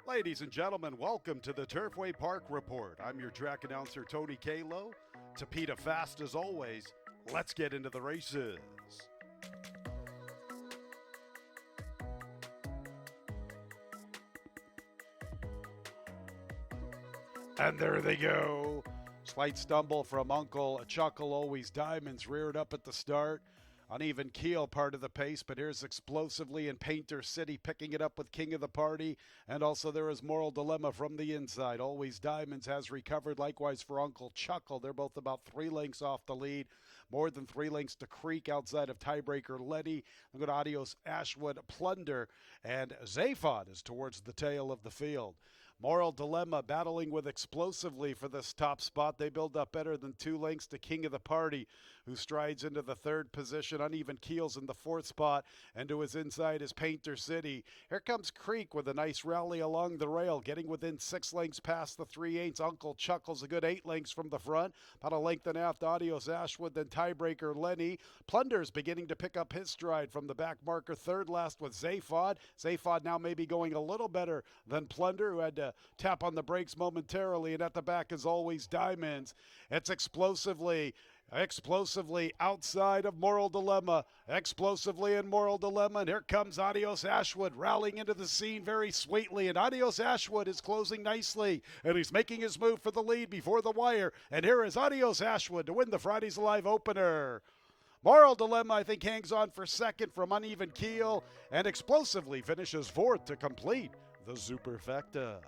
Ladies and gentlemen, welcome to the Turfway Park Report. I'm your track announcer, Tony Kalo. Tapeta fast as always. Let's get into the races. And there they go. Slight stumble from Uncle Chuckle, always diamonds, reared up at the start. Uneven keel part of the pace, but here's Explosively in Painter City picking it up with King of the Party. And also there is Moral Dilemma from the inside. Always Diamonds has recovered. Likewise for Uncle Chuckle. They're both about 3 lengths off the lead. More than 3 lengths to Creek outside of tiebreaker Letty. Look at Adios Ashwood, Plunder, and Zaphod is towards the tail of the field. Moral Dilemma battling with Explosively for this top spot. They build up better than 2 lengths to King of the Party, who strides into the 3rd position. Uneven keels in the 4th spot, and to his inside is Painter City. Here comes Creek with a nice rally along the rail, getting within 6 lengths past the 3/8. Uncle Chuckles a good 8 lengths from the front. About a length and a half to Adios Ashwood, then tiebreaker Lenny. Plunder's beginning to pick up his stride from the back marker. 3rd last with Zaphod. Zaphod now maybe going a little better than Plunder, who had to tap on the brakes momentarily, and at the back is always Diamonds. It's Explosively outside of Moral Dilemma. Explosively in Moral Dilemma, and here comes Adios Ashwood rallying into the scene very sweetly, and Adios Ashwood is closing nicely, and he's making his move for the lead before the wire, and here is Adios Ashwood to win the Fridays Alive opener. Moral Dilemma, I think, hangs on for 2nd from Uneven Keel, and Explosively finishes 4th to complete the Superfecta.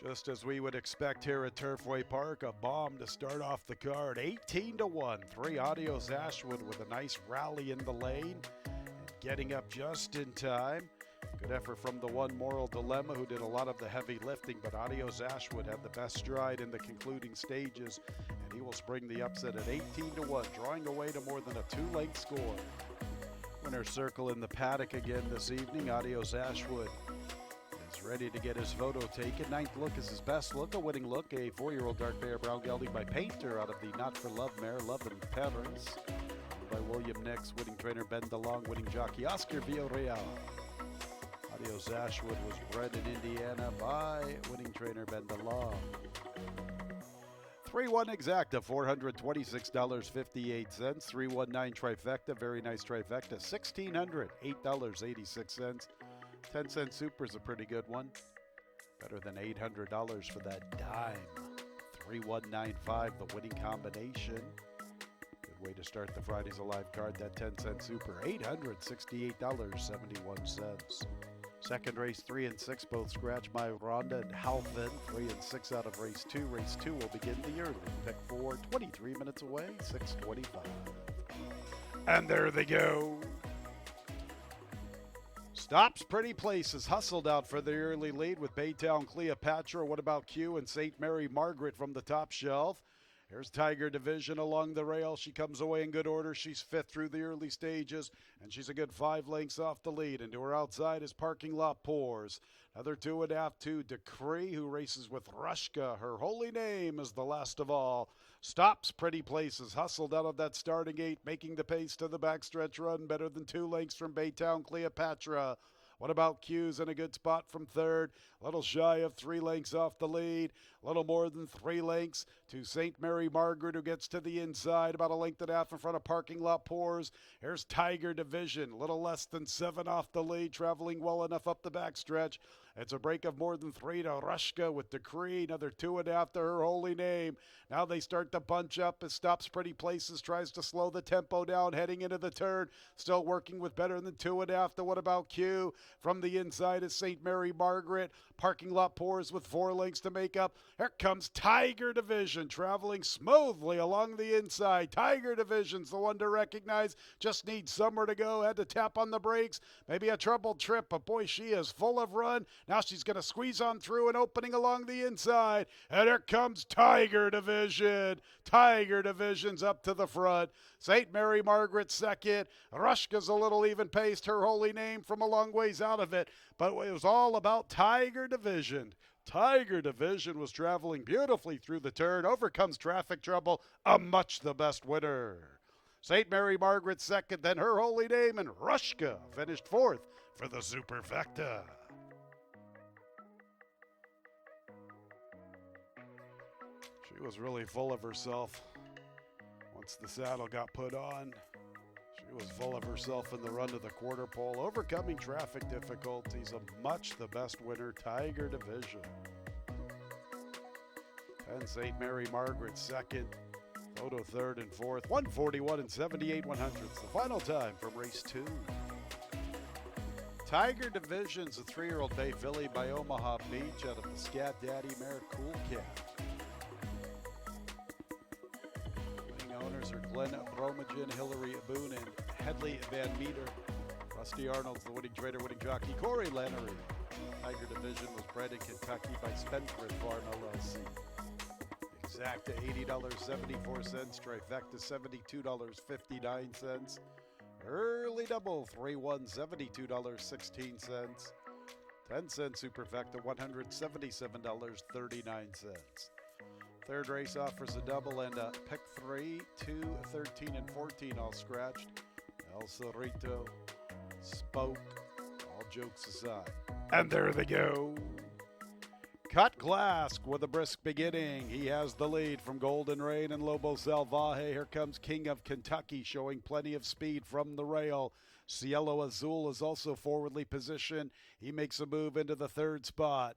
Just as we would expect here at Turfway Park, a bomb to start off the card. 18-1, 3 Adios Ashwood with a nice rally in the lane and getting up just in time. Good effort from the one Moral Dilemma, who did a lot of the heavy lifting, but Adios Ashwood had the best stride in the concluding stages, and he will spring the upset at 18-1, drawing away to more than a 2-length score. Winner's circle in the paddock again this evening. Adios Ashwood is ready to get his photo taken. 9th look is his best look, a winning look. A 4-year-old dark bear brown gelding by Painter out of the Not For Love mare, Love and Patterns. By William Nix, winning trainer Ben DeLong, winning jockey Oscar Villarreal. Adios Ashwood was bred in Indiana by winning trainer Ben DeLong. 3-1 exacta, $426.58. 319 trifecta, very nice trifecta, $1,600, $8.86. 10-cent super is a pretty good one. Better than $800 for that dime. 3195, the winning combination. Good way to start the Fridays Alive card, that 10-cent super. $868.71. Second race, 3 and 6, both scratch my Rhonda and Halvin. 3 and 6 out of race 2. Race 2 will begin the early. Pick 4, 23 minutes away, 6:25. And there they go. Stops Pretty Places hustled out for the early lead with Baytown Cleopatra. What About Q and St. Mary Margaret from the top shelf. Here's Tiger Division along the rail. She comes away in good order. She's 5th through the early stages, and she's a good 5 lengths off the lead. And to her outside is Parking Lot Pours. Another 2.5 to Decree, who races with Rushka. Her holy name is the last of all. Stops Pretty Places hustled out of that starting 8, making the pace to the backstretch run, better than 2 lengths from Baytown Cleopatra. What About Q's in a good spot from 3rd? A little shy of 3 lengths off the lead. A little more than 3 lengths to St. Mary Margaret, who gets to the inside. About a length and a half in front of Parking Lot Pours. Here's Tiger Division. A little less than 7 off the lead, traveling well enough up the backstretch. It's a break of more than 3 to Rushka with Decree. Another 2.5 to Her Holy Name. Now they start to bunch up as Stops Pretty Places tries to slow the tempo down heading into the turn. Still working with better than 2.5 to What About Q. From the inside is St. Mary Margaret. Parking Lot Pours with 4 lengths to make up. Here comes Tiger Division traveling smoothly along the inside. Tiger Division's the one to recognize. Just needs somewhere to go. Had to tap on the brakes. Maybe a troubled trip, but boy, she is full of run. Now she's going to squeeze on through and opening along the inside. And here comes Tiger Division. Tiger Division's up to the front. St. Mary Margaret 2nd. Rushka's a little even paced. Her holy name from a long ways out of it. But it was all about Tiger Division. Tiger Division was traveling beautifully through the turn. Overcomes traffic trouble. A much the best winner. St. Mary Margaret second, then Her Holy Name, and Rushka finished fourth for the Superfecta. She was really full of herself once the saddle got put on. She was full of herself in the run to the quarter pole, overcoming traffic difficulties. A much the best winner, Tiger Division. 10 St. Mary Margaret second, Photo third and fourth, 141 and 78 100ths. The final time from race 2. Tiger Division's a 3-year-old bay filly by Omaha Beach out of the Scat Daddy mare Cool Cat. Owners are Glenn Bromagen, Hillary Boone, and Hedley Van Meter. Rusty Arnold's the winning trader, winning jockey. Corey Lannery. Tiger Division was bred in Kentucky by Spendthrift Farm LLC. Exacta $80.74, trifecta $72.59. Early double 3-1 $72.16. 10-cent superfecta $177.39. Third race offers a double and a pick 3, 2, 13, and 14 all scratched. El Cerrito spoke, all jokes aside. And there they go. Cut Glass with a brisk beginning. He has the lead from Golden Rain and Lobo Salvaje. Here comes King of Kentucky showing plenty of speed from the rail. Cielo Azul is also forwardly positioned. He makes a move into the third spot.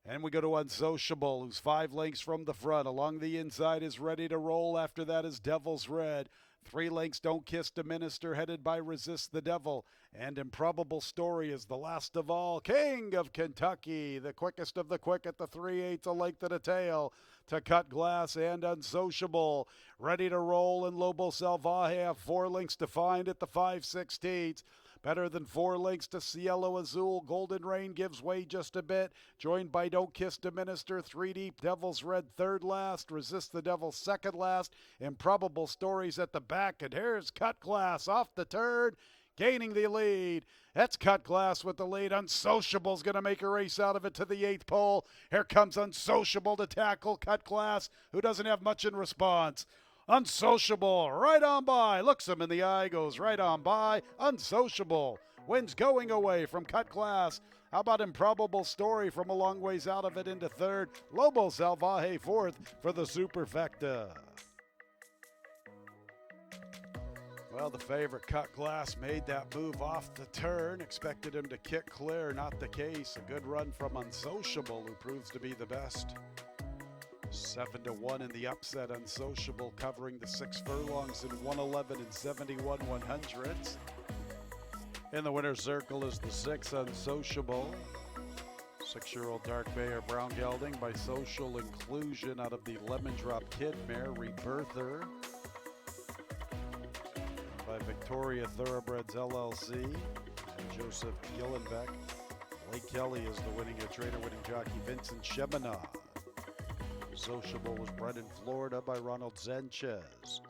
And we go to Unsociable, who's 5 lengths from the front. Along the inside is ready to roll. After that is Devil's Red. 3 lengths, Don't Kiss the Minister, headed by Resist the Devil. And Improbable Story is the last of all. King of Kentucky, the quickest of the quick at the 3/8, a length and a tail to Cut Glass and Unsociable. Ready to roll, and Lobo Salvaje have 4 lengths to find at the 5/16. Better than 4 lengths to Cielo Azul. Golden Rain gives way just a bit. Joined by Don't Kiss the Minister. 3 deep. Devil's Red third last. Resist the Devil second last. Improbable Stories at the back. And here's Cut Glass off the turn, gaining the lead. That's Cut Glass with the lead. Unsociable's going to make a race out of it to the 8th pole. Here comes Unsociable to tackle Cut Glass, who doesn't have much in response. Unsociable, right on by, looks him in the eye, goes right on by. Unsociable wins going away from Cut Glass. How about Improbable Story from a long ways out of it into third? Lobo Salvaje fourth for the Superfecta. Well, the favorite Cut Glass made that move off the turn. Expected him to kick clear, not the case. A good run from Unsociable, who proves to be the best. 7-1 in the upset. Unsociable covering the 6 furlongs in 111 and 71 100ths. In the winner's circle is the 6 Unsociable. 6-year-old dark bay or brown gelding by Social Inclusion out of the Lemon Drop Kid mare Rebirther. By Victoria Thoroughbreds LLC and Joseph Gillenbeck. Blake Kelly is the winning trader, winning jockey Vincent Cheminade. Sociable was bred in Florida by Ronald Sanchez.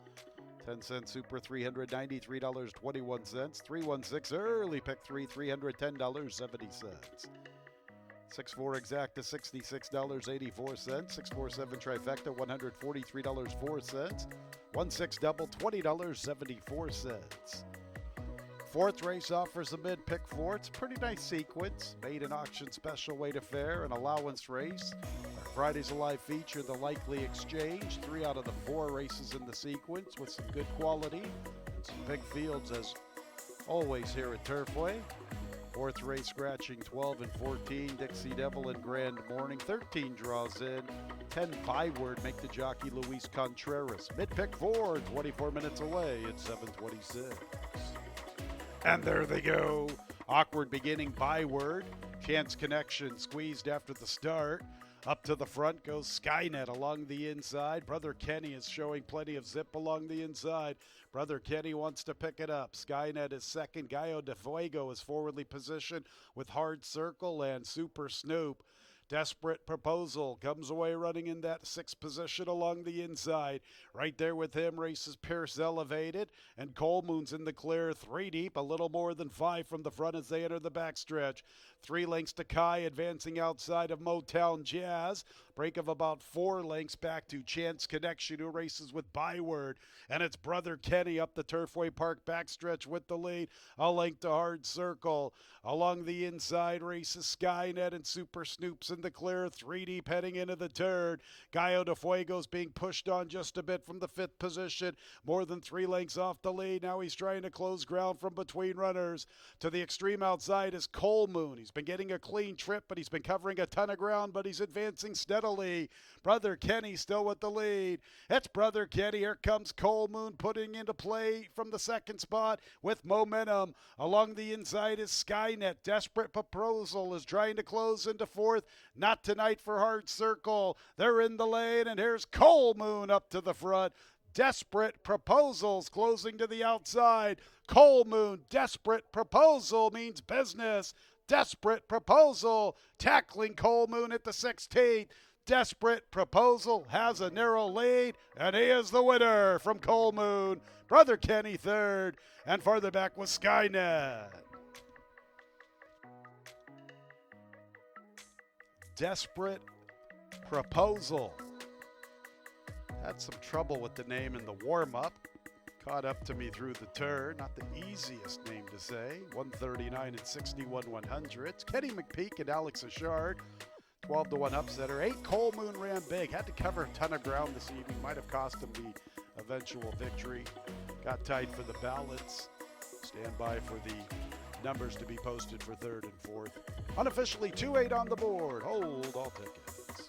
10-cent super, $393.21. 316 early pick 3, $310.70. 6-4 exacta, $66.84. 647 trifecta, $143.04. 1-6 double, $20.74. Fourth race offers a mid-pick 4. It's a pretty nice sequence. Made an auction special weight affair, an allowance race. Friday's a live feature, the Likely Exchange. 3 out of the 4 races in the sequence with some good quality and some big fields as always here at Turfway. Fourth race scratching 12 and 14, Dixie Devil and Grand Morning. 13 draws in, 10 byword make the jockey Luis Contreras. Mid-pick 4, 24 minutes away at 7:26. And there they go. Awkward beginning byword. Chance Connection squeezed after the start. Up to the front goes Skynet along the inside. Brother Kenny is showing plenty of zip along the inside. Brother Kenny wants to pick it up. Skynet is second. Gallo de Fuego is forwardly positioned with Hard Circle and Super Snoop. Desperate Proposal comes away running in that 6th position along the inside. Right there with him races Pierce Elevated, and Cole Moon's in the clear 3 deep, a little more than 5 from the front as they enter the backstretch. 3 lengths to Kai, advancing outside of Motown Jazz. Break of about 4 lengths back to Chance Connection, who races with Byword. And it's Brother Kenny up the Turfway Park backstretch with the lead. A length to Hard Circle. Along the inside races Skynet and Super Snoops in the clear. 3 deep heading into the turn. Gallo de Fuego's being pushed on just a bit from the 5th position. More than 3 lengths off the lead. Now he's trying to close ground from between runners. To the extreme outside is Coal Moon. He's been getting a clean trip, but he's been covering a ton of ground, but he's advancing steadily. Brother Kenny still with the lead. It's Brother Kenny. Here comes Coal Moon putting into play from the 2nd spot with momentum. Along the inside is Skynet. Desperate Proposal is trying to close into 4th. Not tonight for Hard Circle. They're in the lane, and here's Coal Moon up to the front. Desperate Proposals closing to the outside. Coal Moon, Desperate Proposal means business. Desperate Proposal tackling Coal Moon at the 16th. Desperate Proposal has a narrow lead, and he is the winner from Coal Moon. Brother Kenny 3rd, and farther back was Skynet. Desperate Proposal. Had some trouble with the name in the warm-up. Caught up to me through the turn. Not the easiest name to say. 139 and 61 100s. Kenny McPeak and Alex Ashard. 12 to 1 upsetter. 8 Coal Moon ran big. Had to cover a ton of ground this evening. Might have cost him the eventual victory. Got tied for the ballots. Stand by for the numbers to be posted for 3rd and 4th. Unofficially 2-8 on the board. Hold all tickets.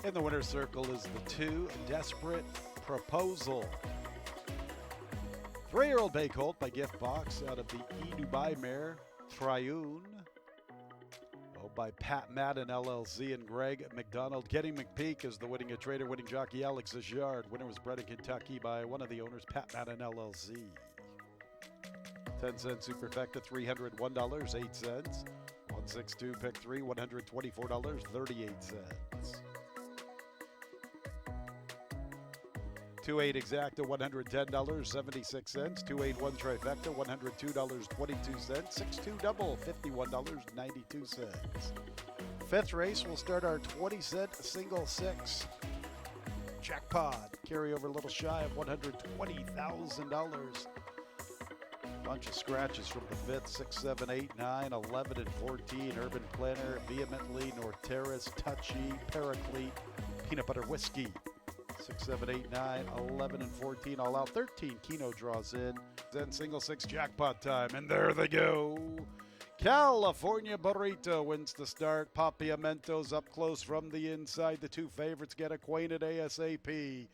In the winner's circle is the 2, Desperate Proposal. 3-year-old bay colt by Gift Box out of the E-Dubai mare, Trioun. By Pat Madden LLC and Greg McDonald. Kenny McPeak is the winning trader, winning jockey Alex Ashard. Winner was bred in Kentucky by one of the owners, Pat Madden LLC. 10-cent superfecta, $301.08. 162 pick 3, $124.38. 2-8 exacta, $110.76. 2-8-1 trifecta, $102.22. 6-2 double, $51.92. 5th race, we'll start our 20-cent single 6 jackpot. Carry over a little shy of $120,000. Bunch of scratches from the 5th, 6, 7, 8, 9, 11, and 14. Urban Planner, Vehemently, North Terrace, Touchy, Paraclete, Peanut Butter Whiskey. 6, 7, 8, 9, 11, and 14 all out. 13 Keno draws in. Then single 6 jackpot time, and there they go. California Burrito wins the start. Papiamento's up close from the inside. The 2 favorites get acquainted ASAP.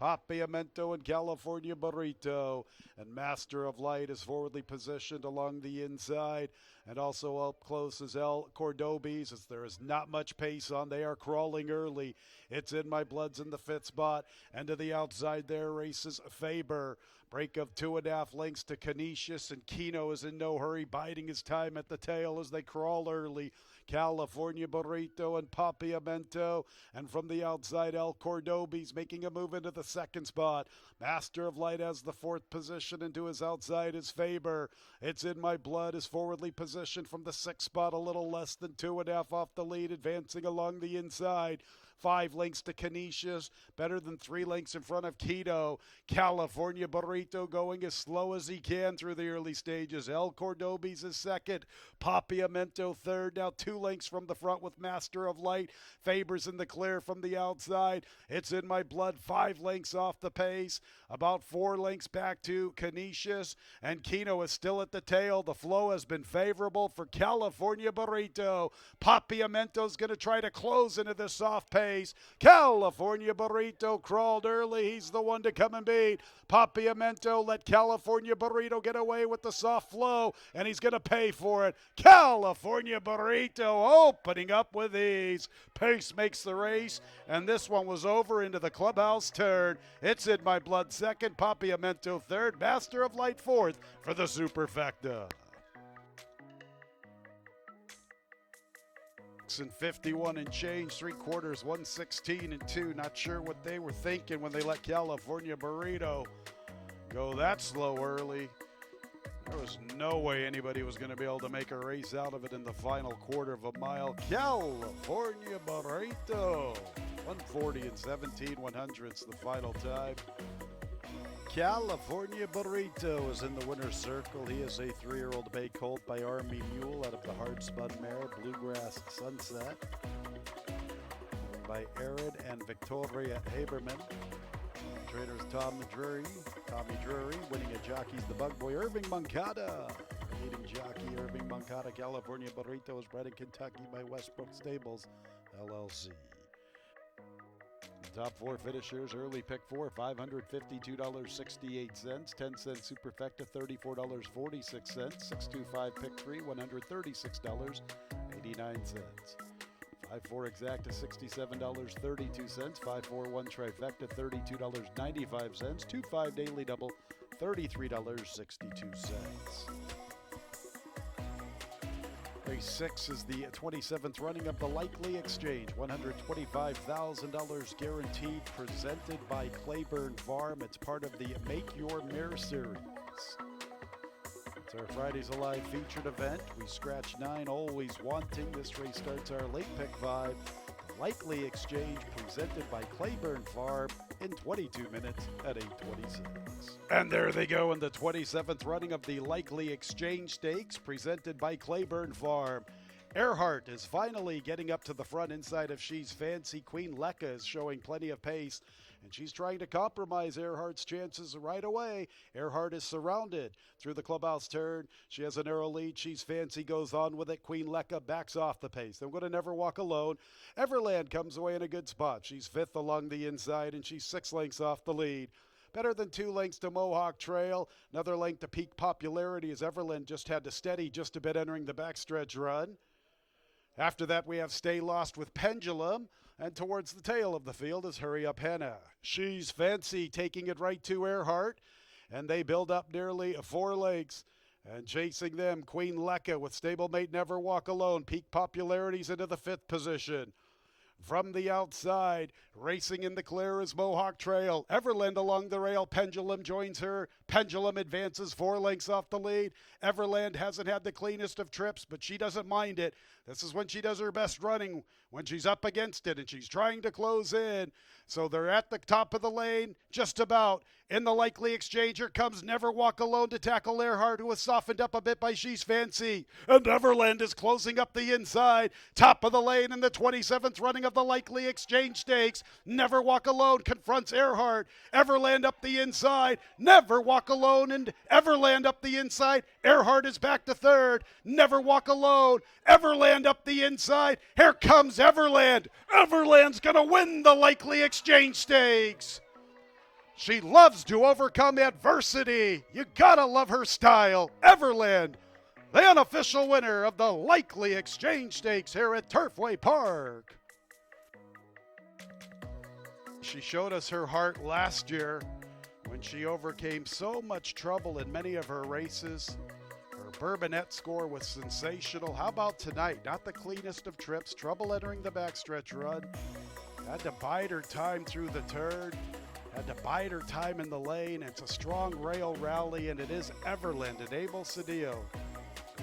Papiamento and California Burrito. And Master of Light is forwardly positioned along the inside. And also up close is El Cordobes, as there is not much pace on. They are crawling early. It's In My Blood's in the 5th spot. And to the outside there races Faber. Break of 2.5 lengths to Canisius, and Keno is in no hurry, biding his time at the tail as they crawl early. California Burrito and Papiamento, and from the outside El Cordobes making a move into the 2nd spot. Master of Light has the 4th position, and to his outside is Faber. It's In My Blood is forwardly positioned from the 6th spot, a little less than 2.5 off the lead, advancing along the inside. 5 lengths to Canisius, better than 3 lengths in front of Keto. California Burrito going as slow as he can through the early stages. El Cordobes is 2nd, Papiamento 3rd, now 2 lengths from the front with Master of Light. Faber's in the clear from the outside. It's In My Blood, 5 lengths off the pace, about 4 lengths back to Canisius, and Keno is still at the tail. The flow has been favorable for California Burrito. Papiamento's going to try to close into the soft pace. California Burrito crawled early. He's the one to come and beat. Papiamento let California Burrito get away with the soft flow, and he's going to pay for it. California Burrito opening up with ease. Pace makes the race, and this one was over into the clubhouse turn. It's In My Blood 2nd, Papiamento 3rd, Master of Light 4th for the Superfecta. And 51 and change, 3/4, 116 and 2. Not sure what they were thinking when they let California Burrito go that slow early. There was no way anybody was going to be able to make a race out of it in the final quarter of a mile. California Burrito, 140 and 17/100ths the final time. California Burrito is in the winner's circle. He is a 3-year-old bay colt by Army Mule out of the hard spun mare Bluegrass Sunset, owned by Arid and Victoria Haberman. Trainers Tommy Drury, winning at Jockey's the Bug Boy, Irving Moncada. Leading jockey Irving Moncada. California Burrito is bred in Kentucky by Westbrook Stables, LLC. The top 4 finishers, early pick 4, $552.68. 10-cent superfecta, $34.46. 625 pick 3, $136.89. 5-4 exacta, $67.32. 5-4-1 trifecta, $32.95. 2-5 daily double, $33.62. Race 6 is the 27th running of the Likely Exchange. $125,000 guaranteed, presented by Claiborne Farm. It's part of the Make Your Mare series. It's our Fridays Alive featured event. We scratch 9, always wanting. This race starts our late pick 5. The Likely Exchange, presented by Claiborne Farm, in 22 minutes at 8:26. And there they go in the 27th running of the Likely Exchange Stakes, presented by Claiborne Farm. Earhart is finally getting up to the front inside of She's Fancy. Queen Lekka is showing plenty of pace, and she's trying to compromise Earhart's chances right away. Earhart is surrounded through the clubhouse turn. She has a narrow lead. She's Fancy goes on with it. Queen Lekka backs off the pace. They're going to Never Walk Alone. Everland comes away in a good spot. She's 5th along the inside, and she's 6 lengths off the lead. Better than 2 lengths to Mohawk Trail. Another length to Peak Popularity as Everland just had to steady just a bit entering the backstretch run. After that, we have Stay Lost with Pendulum. And towards the tail of the field is Hurry Up Hannah. She's Fancy taking it right to Earhart. And they build up nearly 4 lengths. And chasing them, Queen Lekka with stablemate Never Walk Alone. Peak Popularity's into the 5th position. From the outside, racing in the clear is Mohawk Trail. Everland along the rail. Pendulum joins her. Pendulum advances 4 lengths off the lead. Everland hasn't had the cleanest of trips, but she doesn't mind it. This is when she does her best running, when she's up against it and she's trying to close in. So they're at the top of the lane, just about. In the Likely Exchange, here comes Never Walk Alone to tackle Earhart, who was softened up a bit by She's Fancy. And Everland is closing up the inside. Top of the lane in the 27th running of the Likely Exchange Stakes. Never Walk Alone confronts Earhart. Everland up the inside. Never Walk Alone and Everland up the inside. Earhart is back to 3rd. Never Walk Alone. Everland up the inside. Here comes Everland. Everland's going to win the Likely Exchange Stakes. She loves to overcome adversity. You gotta love her style. Everland, the unofficial winner of the Likely Exchange Stakes here at Turfway Park. She showed us her heart last year when she overcame so much trouble in many of her races. Her Bourbonette score was sensational. How about tonight? Not the cleanest of trips. Trouble entering the backstretch run. Had to bide her time through the turn. Had to bide her time in the lane. It's a strong rail rally, and it is Everland and Abel Cedillo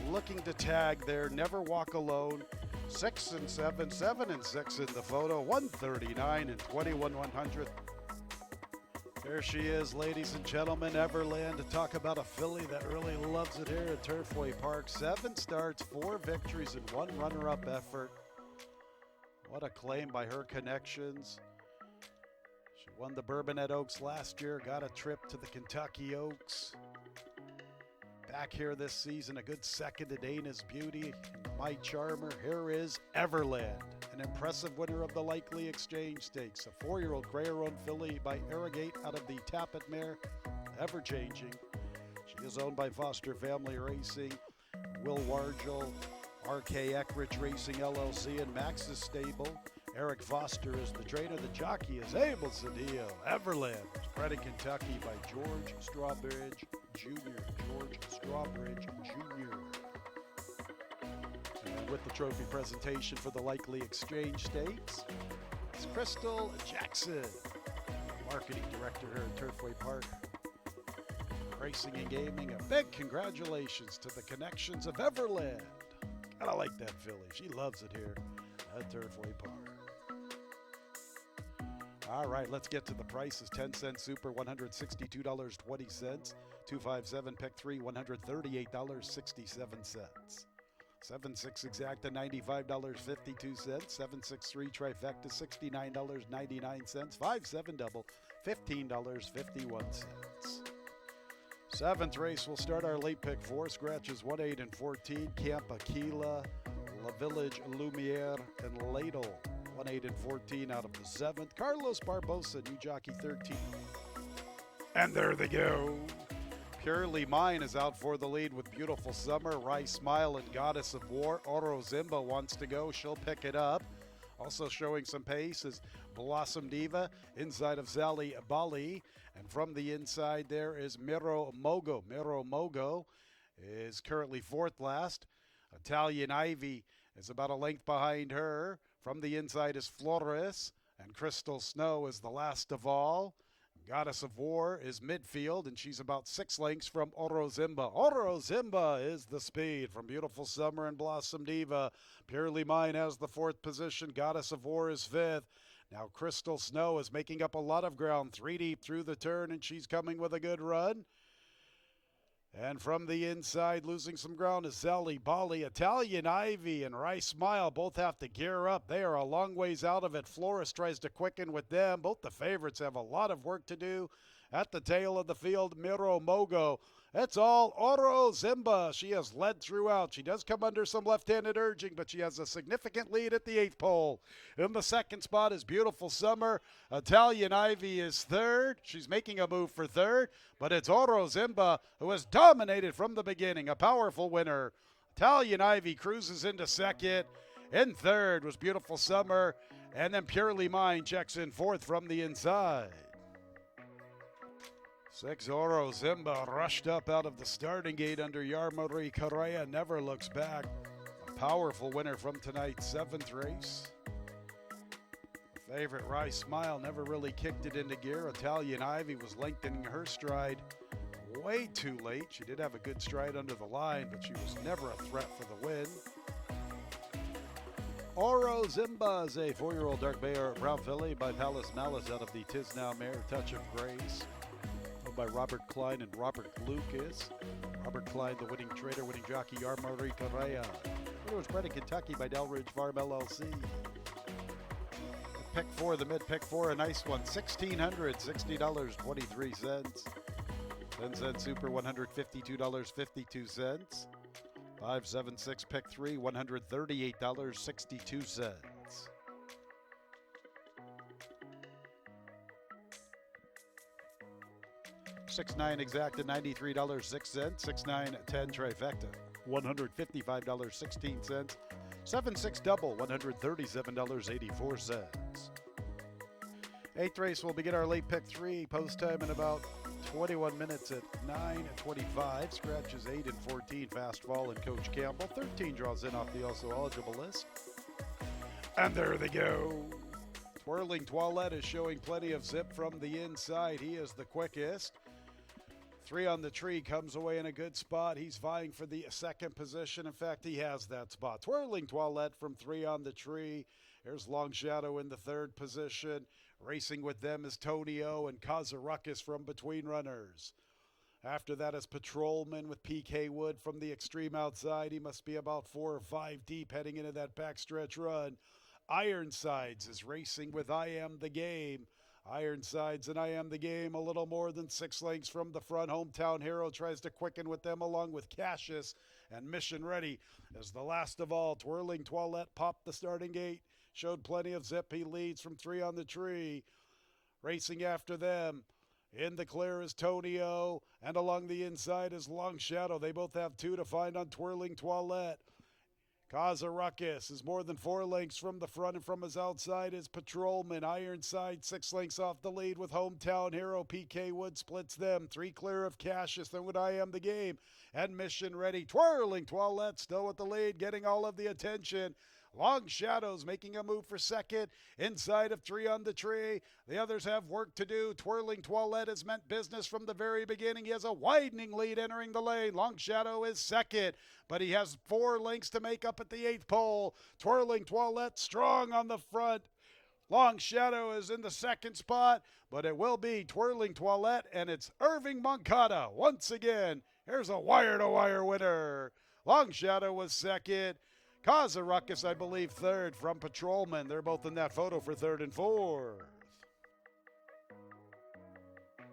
looking to tag there. Never Walk Alone. 6 and 7, 7 and 6 in the photo. 139 and 21/100th. There she is, ladies and gentlemen, Everland, to talk about a filly that really loves it here at Turfway Park. 7 starts, 4 victories, and 1 runner-up effort. What a claim by her connections. She won the Bourbonette Oaks last year, got a trip to the Kentucky Oaks. Back here this season, a good second to Dana's Beauty, My Charmer. Here is Everland, an impressive winner of the Likely Exchange Stakes. A 4-year-old grayer-owned filly by Arrogate out of the Tappet mare, Ever Changing. She is owned by Foster Family Racing, Will Wargel, RK Eckridge Racing LLC, and Max's stable. Eric Foster is the trainer. The jockey is Abel Cedillo. Everland is bred in Kentucky by George Strawbridge Jr. George Strawbridge Jr. And with the trophy presentation for the Likely Exchange Stakes, it's Crystal Jackson, marketing director here at Turfway Park. Racing and Gaming, a big congratulations to the connections of Everland. Gotta like that filly. She loves it here at Turfway Park. All right, let's get to the prices. 10-cent Super, $162.20. 257 Pick 3, $138.67. 7-6 Exacta, $95.52. 7-6-3 Trifecta, $69.99. 5-7 Double, $15.51. Seventh race, we'll start our late pick 4. Scratches 1, 8, and 14. Camp Aquila, La Village Lumiere, and Ladle. 1, 8, and 14 out of the 7th. Carlos Barbosa, new jockey 13. And there they go. Purely Mine is out for the lead with Beautiful Summer. Rice Smile and Goddess of War. Oro Zimba wants to go. She'll pick it up. Also showing some pace is Blossom Diva inside of Sally Bali. And from the inside there is Miro Mogo. Miro Mogo is currently 4th last. Italian Ivy is about a length behind her. From the inside is Flores. And Crystal Snow is the last of all. Goddess of War is midfield, and she's about 6 lengths from Oro Zimba. Oro Zimba is the speed from Beautiful Summer and Blossom Diva. Purely Mine has the 4th position. Goddess of War is 5th. Now Crystal Snow is making up a lot of ground. 3 deep through the turn, and she's coming with a good run. And from the inside, losing some ground is Sally Bali. Italian Ivy and Rice Smile both have to gear up. They are a long ways out of it. Flores tries to quicken with them. Both the favorites have a lot of work to do. At the tail of the field, Miro Mogo. That's all Oro Zimba. She has led throughout. She does come under some left-handed urging, but she has a significant lead at the 8th pole. In the 2nd spot is Beautiful Summer. Italian Ivy is 3rd. She's making a move for 3rd, but it's Oro Zimba who has dominated from the beginning. A powerful winner. Italian Ivy cruises into 2nd. In 3rd was Beautiful Summer, and then Purely Mine checks in 4th from the inside. 6 Oro Zimba rushed up out of the starting gate under Yarmari Correa, never looks back. A powerful winner from tonight's 7th race. Favorite Rice Smile never really kicked it into gear. Italian Ivy was lengthening her stride way too late. She did have a good stride under the line, but she was never a threat for the win. Oro Zimba is a 4-year-old dark bay or brown filly by Palace Malice out of the Tis Now Mare Touch of Grace. By Robert Klein and Robert Lucas. Robert Klein, the winning trader, winning jockey, Yarmari Correa. It was bred in Kentucky by Delridge Farm LLC. Pick 4, the mid pick 4, a nice one. $1,660.23. 10-cent Super, $152.52. 5-7-6 pick 3, $138.62. 6-9 Exacta, $93.06. 6-9-10 Trifecta, $155.16. 7-6 Double, $137.84. 8th race, we'll begin our late pick 3. Post time in about 21 minutes at 9:25. Scratches 8 and 14. Fastball and Coach Campbell. 13 draws in off the also eligible list. And there they go. Twirling Toilette is showing plenty of zip from the inside. He is the quickest. 3 on the tree comes away in a good spot. He's vying for the 2nd position. In fact, he has that spot. Twirling Toilette from 3 on the tree. Here's Long Shadow in the 3rd position. Racing with them is Tonio and Kazaruckus from between runners. After that is Patrolman with PK Wood from the extreme outside. He must be about 4 or 5 deep heading into that backstretch run. Ironsides is racing with I Am the Game. Ironsides and I Am the Game a little more than 6 lengths from the front. Hometown Hero tries to quicken with them along with Cassius and Mission Ready as the last of all. Twirling Toilette popped the starting gate. Showed plenty of zip. He leads from 3 on the tree. Racing after them. In the clear is Tonio. And along the inside is Long Shadow. They both have 2 to find on Twirling Toilette. Kazaruckus is more than 4 lengths from the front, and from his outside is Patrolman. Ironside 6 lengths off the lead with Hometown Hero. PK Wood splits them. 3 clear of Cassius. Then would I Am the Game and Mission Ready. Twirling Toilette still with the lead, getting all of the attention. Long Shadows making a move for second. Inside of 3 on the tree. The others have work to do. Twirling Toilette has meant business from the very beginning. He has a widening lead entering the lane. Long Shadow is second, but he has 4 lengths to make up at the 8th pole. Twirling Toilette strong on the front. Long Shadow is in the second spot, but it will be Twirling Toilette, and it's Irving Moncada once again. Here's a wire-to-wire winner. Long Shadow was second. Cause a Ruckus, I believe, third from Patrolman. They're both in that photo for third and fourth.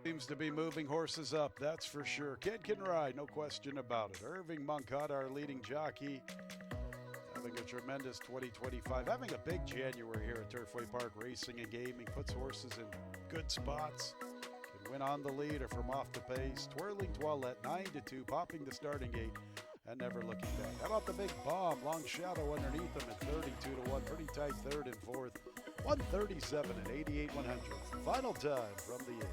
Seems to be moving horses up, that's for sure. Kid can ride, no question about it. Irving Moncada, our leading jockey, having a tremendous 2025. Having a big January here at Turfway Park Racing and Gaming. Puts horses in good spots. Can win on the lead or from off the pace. Twirling Toilette, 9-2, popping the starting gate and never looking back. How about the big bomb? Long Shadow underneath him at 32-1. Pretty tight third and fourth. 137 and 88 100ths. Final time from the 8th.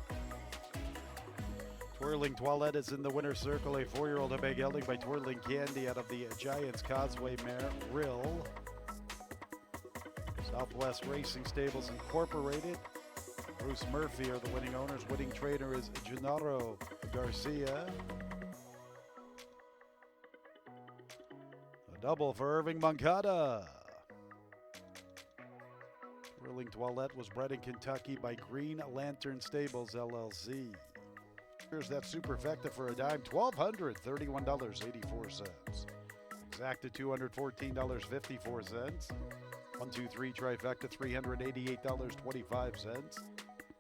Twirling Toilette is in the winner's circle. A 4-year-old a big gelding by Twirling Candy out of the Giants Causeway mare, Rill. Southwest Racing Stables Incorporated. Bruce Murphy are the winning owners. Winning trainer is Gennaro Garcia. A double for Irving Moncada. Twirling Toilette was bred in Kentucky by Green Lantern Stables, LLC. Here's that superfecta for a dime, $1,231.84. Exacta $214.54. 1, 2, 3 trifecta, $388.25.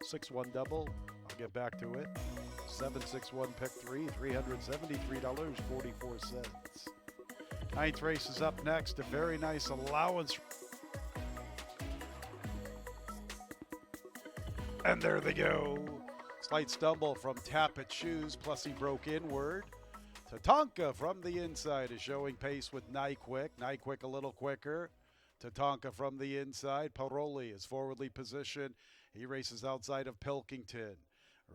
6-1 double, I'll get back to it. 7-6-1 pick 3, $373.44. Ninth race is up next. A very nice allowance. And there they go. Slight stumble from Tappet Shoes, plus he broke inward. Tatanka from the inside is showing pace with Nyquick. Nyquick a little quicker. Tatanka from the inside. Paroli is forwardly positioned. He races outside of Pilkington.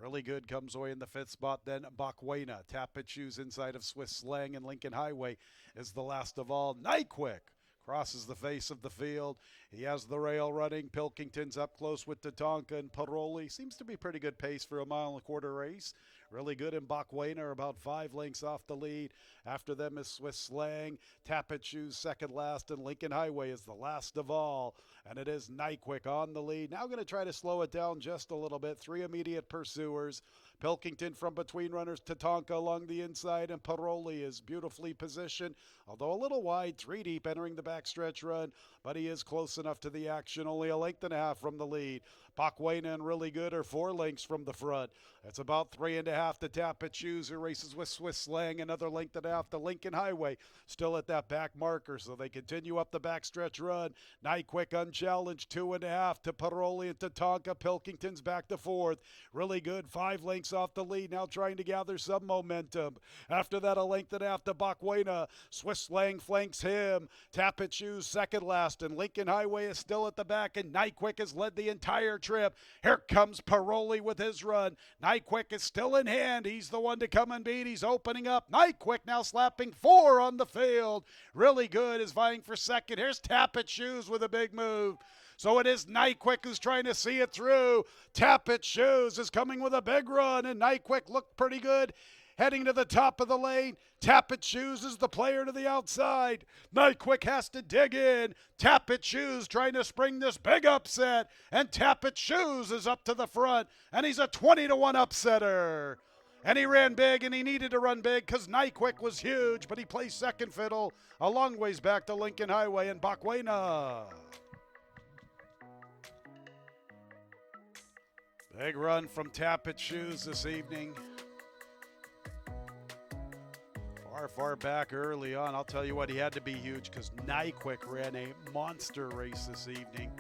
Really good comes away in the 5th spot. Then Bakwena. Tappet Shoes inside of Swiss Slang and Lincoln Highway is the last of all. Nyquick crosses the face of the field. He has the rail running. Pilkington's up close with Tatanka and Paroli. Seems to be pretty good pace for a 1.25 mile race. Really good in Bakwena, about 5 lengths off the lead. After them is Swiss Slang. Tappet Shoes second last, and Lincoln Highway is the last of all. And it is Nyquick on the lead. Now going to try to slow it down just a little bit. 3 immediate pursuers. Pilkington from between runners, Tatanka along the inside, and Paroli is beautifully positioned, although a little wide, 3 deep entering the backstretch run, but he is close enough to the action, only a length and a half from the lead. Bakwena and Really Good are 4 lengths from the front. It's about 3.5 to Tappet Shoes, who races with Swiss Slang, another length and a half to Lincoln Highway, still at that back marker, so they continue up the backstretch run. Nyquick unchallenged, 2.5 to Paroli and Tatanka. Pilkington's back to 4th. Really Good, 5 lengths off the lead, now trying to gather some momentum. After that, a length and a half to Bakwena. Swiss Slang flanks him. Tappet Shoes second last, and Lincoln Highway is still at the back, and Nyquick has led the entire trip. Here comes Paroli with his run. Nyquick is still in hand. He's the one to come and beat. He's opening up. Nyquick now slapping 4 on the field. Really Good is vying for second. Here's Tappet Shoes with a big move. So it is Nyquick who's trying to see it through. Tappet Shoes is coming with a big run, and Nyquick looked pretty good heading to the top of the lane. Tappet Shoes is the player to the outside. Nyquick has to dig in. Tappet Shoes trying to spring this big upset, and Tappet Shoes is up to the front, and he's a 20-1 upsetter. And he ran big, and he needed to run big because Nyquick was huge, but he plays second fiddle a long ways back to Lincoln Highway and Bakwena. Big run from Tappet Shoes this evening. Far back early on. I'll tell you what, he had to be huge because Nyquick ran a monster race this evening.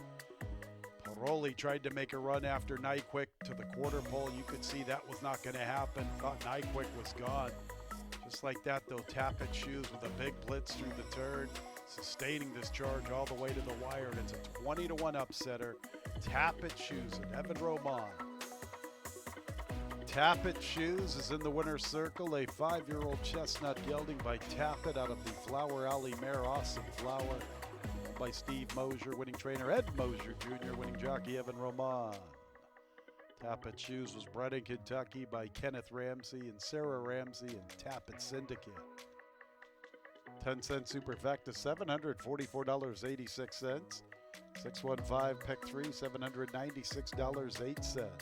Paroli tried to make a run after Nyquick to the quarter pole. You could see that was not going to happen. Thought Nyquick was gone. Just like that, though, Tappet Shoes with a big blitz through the turn, sustaining this charge all the way to the wire. And it's a 20-1 upsetter. Tappet Shoes and Evan Roman. Tappet Shoes is in the winner's circle, a 5-year-old chestnut gelding by Tappet out of the Flower Alley mare, Awesome Flower. by Steve Mosier, winning trainer Ed Mosier Jr., winning jockey Evan Roman. Tappet Shoes was bred in Kentucky by Kenneth Ramsey and Sarah Ramsey and Tappet Syndicate. 10-cent Superfecta, $744.86. 615 Pick 3, $796.08.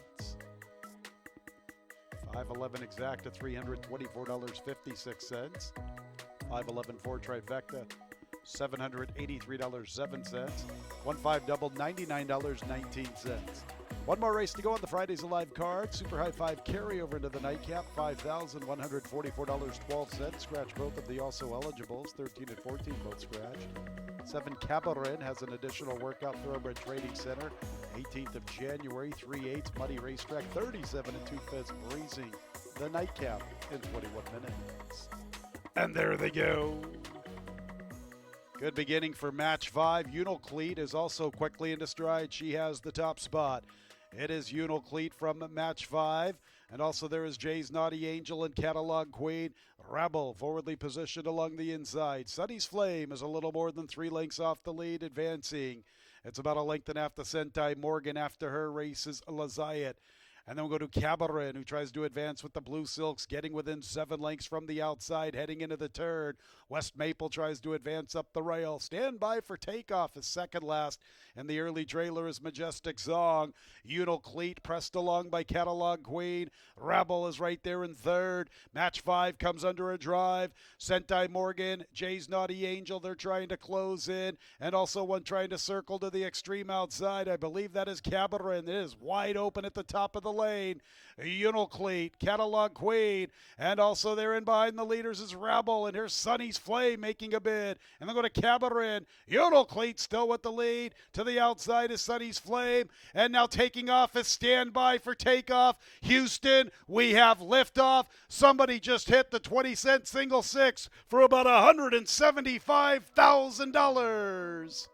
511 Exacta, $324.56. 511 4 Trifecta, $783.07. 1-5 Double, $99.19. One more race to go on the Fridays Alive card. Super High 5 carryover into the nightcap, $5,144.12. Scratch both of the also eligibles, 13 and 14 both scratched. 7 Cabaret has an additional workout, Thoroughbred Trading Center, 18th of January, 3/8 Muddy Racetrack, 37 and 2/5 breezing the nightcap in 21 minutes. And there they go. Good beginning for match 5. Unalcleat is also quickly into stride. She has the top spot. It is Unalcleat from match 5. And also there is Jay's Naughty Angel and Catalog Queen. Rebel forwardly positioned along the inside. Sunny's Flame is a little more than 3 lengths off the lead, advancing. It's about a length and a half to Sentai Morgan. After her races Lazayat. And then we'll go to Cabaret, who tries to advance with the Blue Silks, getting within 7 lengths from the outside, heading into the turn. West Maple tries to advance up the rail. Stand by for Takeoff is second last, and the early trailer is Majestic Zong. Unalcleat pressed along by Catalog Queen. Rebel is right there in third. Match 5 comes under a drive. Sentai Morgan, Jay's Naughty Angel, they're trying to close in, and also one trying to circle to the extreme outside. I believe that is Cabaret, and it is wide open at the top of the lane. Unalcleat, Catalog Queen, and also there in behind the leaders is Rebel, and here's Sunny's Flame making a bid, and they'll go to Cabaret. Unalcleat still with the lead. To the outside is Sunny's Flame, and now taking off is Stand By for Takeoff. Houston, we have liftoff. Somebody just hit the 20-cent single 6 for about $175,000.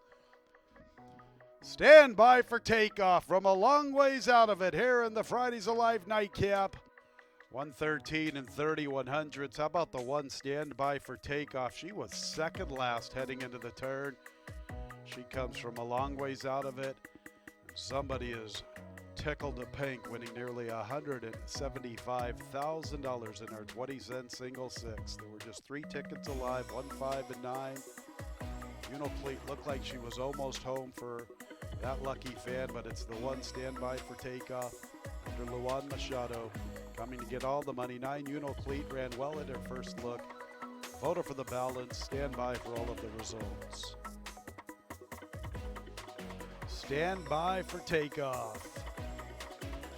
Stand by for Takeoff from a long ways out of it here in the Fridays Alive nightcap. 113 and 31/100. How about the one Stand By for Takeoff? She was second last heading into the turn. She comes from a long ways out of it. Somebody is tickled to pink, winning nearly $175,000 in our 20-cent single 6. There were just 3 tickets alive, 1, 5, and 9. Unalcleat looked like she was almost home for that lucky fan, but it's the one Stand By for Takeoff under Luan Machado, coming to get all the money. 9 Unalcleat ran well in her first look. Photo for the balance. Stand by for all of the results. Stand By for Takeoff.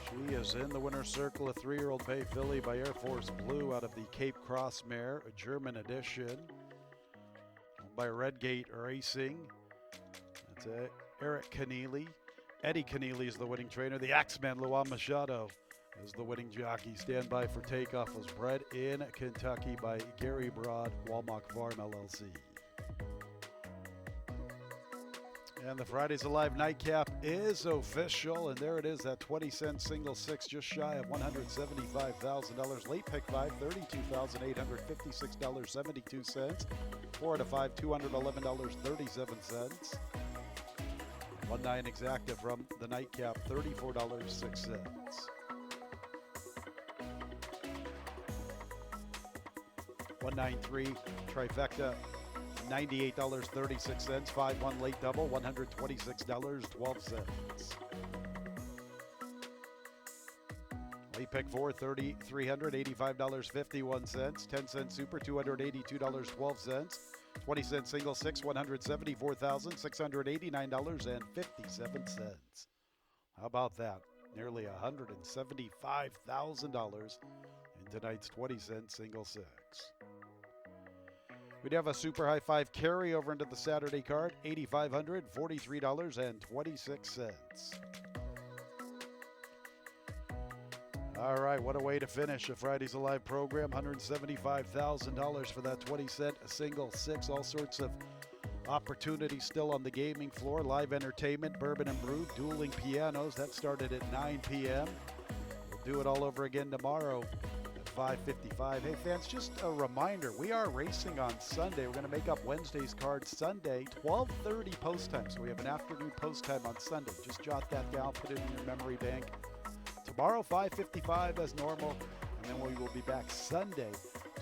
She is in the winner's circle, a 3-year-old Bay filly by Air Force Blue out of the Cape Cross mare, a German edition, by Redgate Racing. That's it. Eric Keneally. Eddie Keneally is the winning trainer. The Axeman, Luan Machado, is the winning jockey. Stand By for Takeoff was bred in Kentucky by Gary Broad, Walmart Farm LLC. And the Fridays Alive nightcap is official, and there it is, that 20-cent single 6, just shy of $175,000. Late pick 5, $32,856.72. 4 out of 5, $211.37. 1-9 Exacta from the nightcap, $34.06. $193 Trifecta, $98.36. 5-1 Late Double, $126.12. Late Pick 4, $3,385.51. 10-cent Super, $282.12. 20-cent Single 6, $174,689.57. How about that? Nearly $175,000 in tonight's 20-cent Single 6. We'd have a Super High 5 carryover into the Saturday card, $8,543.26. All right, what a way to finish a Fridays Alive program. $175,000 for that 20-cent single 6. All sorts of opportunities still on the gaming floor. Live entertainment, Bourbon and Brew, dueling pianos. That started at 9 p.m. We'll do it all over again tomorrow at 5:55. Hey fans, just a reminder, we are racing on Sunday. We're going to make up Wednesday's card Sunday, 12:30 post time. So we have an afternoon post time on Sunday. Just jot that down, put it in your memory bank. Tomorrow, 5:55 as normal, and then we will be back Sunday,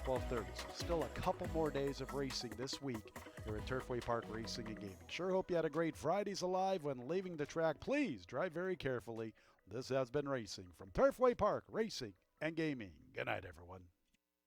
12:30. So still a couple more days of racing this week here at Turfway Park Racing and Gaming. Sure hope you had a great Fridays Alive. When leaving the track, please drive very carefully. This has been racing from Turfway Park Racing and Gaming. Good night, everyone.